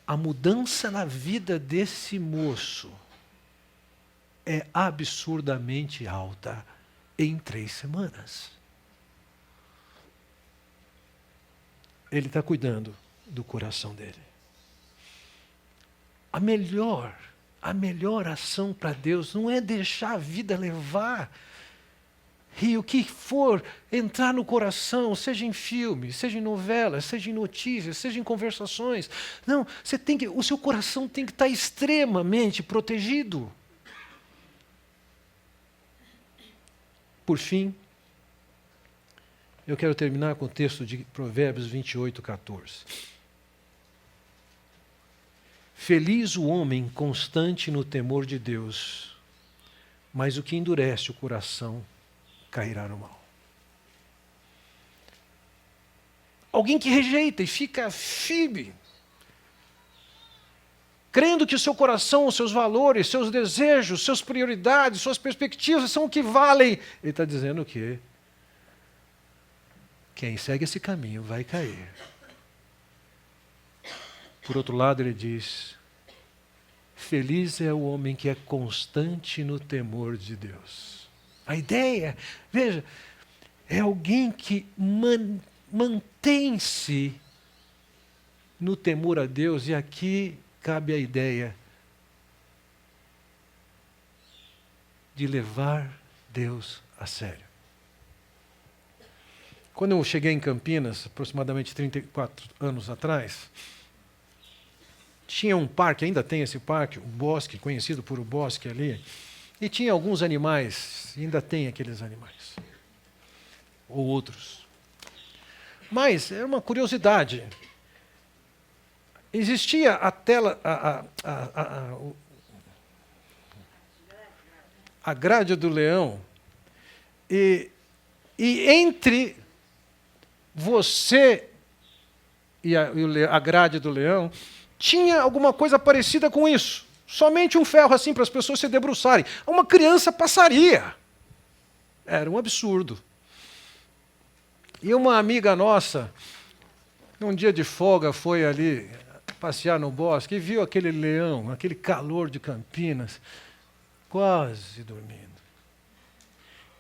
A mudança na vida desse moço é absurdamente alta em 3 semanas. Ele está cuidando do coração dele. a melhor ação para Deus não é deixar a vida levar. E o que for entrar no coração, seja em filme, seja em novela, seja em notícias, seja em conversações. Não, o seu coração tem que estar extremamente protegido. Por fim, eu quero terminar com o texto de Provérbios 28, 14. Feliz o homem constante no temor de Deus, mas o que endurece o coração cairá no mal. Alguém que rejeita e fica firme, crendo que o seu coração, os seus valores, seus desejos, suas prioridades, suas perspectivas são o que valem. Ele está dizendo que quem segue esse caminho vai cair. Por outro lado, ele diz: feliz é o homem que é constante no temor de Deus. A ideia, veja, é alguém que mantém-se no temor a Deus, e aqui cabe a ideia de levar Deus a sério. Quando eu cheguei em Campinas, aproximadamente 34 anos atrás, tinha um parque, ainda tem esse parque, um bosque, conhecido por o bosque ali, e tinha alguns animais, ainda tem aqueles animais, ou outros. Mas é uma curiosidade. Existia a grade do leão, e entre você e a grade do leão tinha alguma coisa parecida com isso. Somente um ferro assim para as pessoas se debruçarem. Uma criança passaria. Era um absurdo. E uma amiga nossa, num dia de folga, foi ali passear no bosque e viu aquele leão, aquele calor de Campinas, quase dormindo.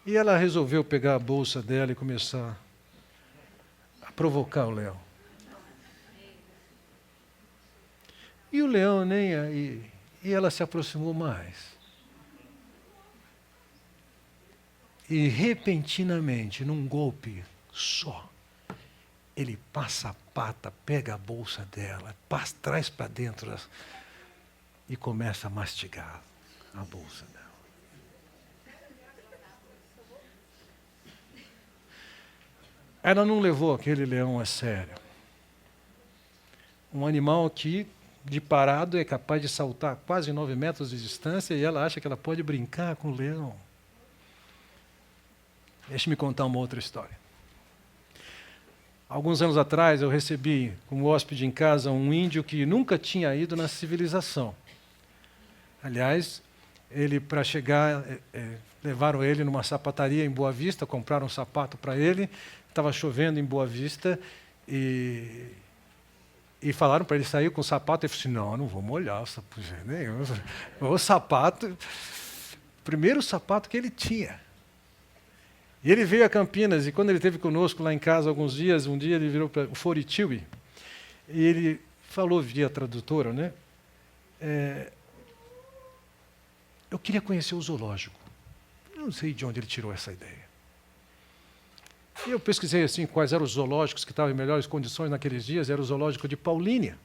E ela resolveu pegar a bolsa dela e começar a provocar o leão. E o leão nem aí. E ela se aproximou mais. E repentinamente, num golpe só, ele passa a pata, pega a bolsa dela, traz para dentro e começa a mastigar a bolsa dela. Ela não levou aquele leão a sério. Um animal que, de parado, é capaz de saltar quase 9 metros de distância, e ela acha que ela pode brincar com o leão. Deixe-me contar uma outra história. Alguns anos atrás, eu recebi como hóspede em casa um índio que nunca tinha ido na civilização. Aliás, para chegar, levaram ele numa sapataria em Boa Vista, compraram um sapato para ele, estava chovendo em Boa Vista, e falaram para ele sair com o sapato. Ele falou assim: não, não vou molhar o sapato. O sapato, primeiro sapato que ele tinha. E ele veio a Campinas, e quando ele esteve conosco lá em casa alguns dias, um dia ele virou para o Foritiubi, e ele falou via tradutora, né? Eu queria conhecer o zoológico. Eu não sei de onde ele tirou essa ideia. E eu pesquisei assim quais eram os zoológicos que estavam em melhores condições naqueles dias. Era o zoológico de Paulínia.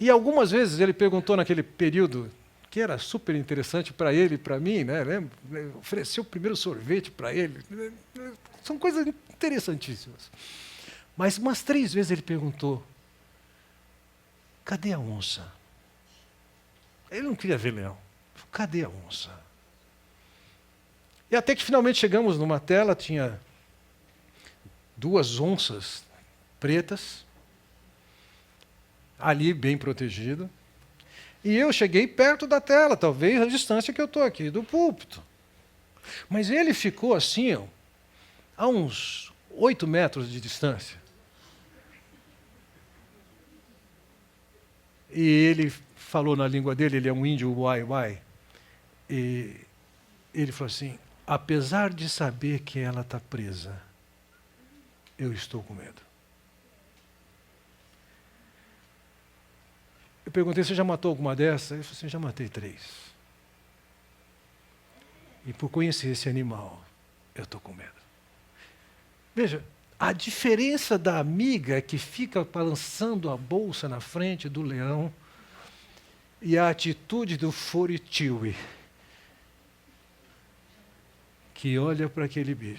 E algumas vezes ele perguntou naquele período, que era super interessante para ele e para mim, né? Ofereceu o primeiro sorvete para ele. São coisas interessantíssimas. Mas umas 3 vezes ele perguntou: cadê a onça? Ele não queria ver leão. Cadê a onça? E até que finalmente chegamos numa tela, tinha 2 onças pretas, ali bem protegido. E eu cheguei perto da tela, talvez a distância que eu estou aqui do púlpito. Mas ele ficou assim, a uns 8 metros de distância. E ele falou na língua dele, ele é um índio uai-uai. E ele falou assim: apesar de saber que ela está presa, eu estou com medo. perguntei, você já matou alguma dessas? Ele falou assim, já matei 3. E por conhecer esse animal, eu estou com medo. Veja, a diferença da amiga que fica balançando a bolsa na frente do leão e a atitude do Foritiwi, que olha para aquele bicho